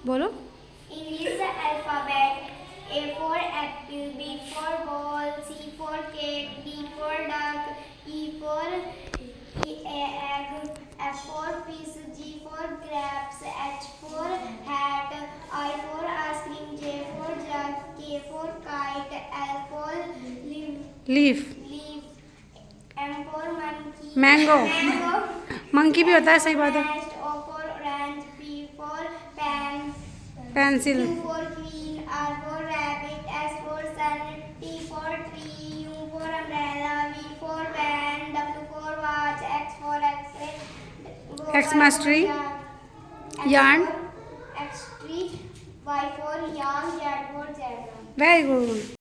बोलो। English alphabet. A for apple, B for ball, C for cat, D for duck, E for egg, F for fish, G for grapes, H for hat, I for ice cream, J for jug, K for kite, L for leaf. leaf, M for monkey, mango. mango, monkey भी होता है, N सही for बात है। nest, O for orange, P for pen, pencil. Q for queen, R for rabbit, S for sun, T for tree, U for umbrella, V for van, W for watch, X for X-ray, X Y for mastery। yarn, yarn। X tree, Y for yarn, Z for zebra. Very good.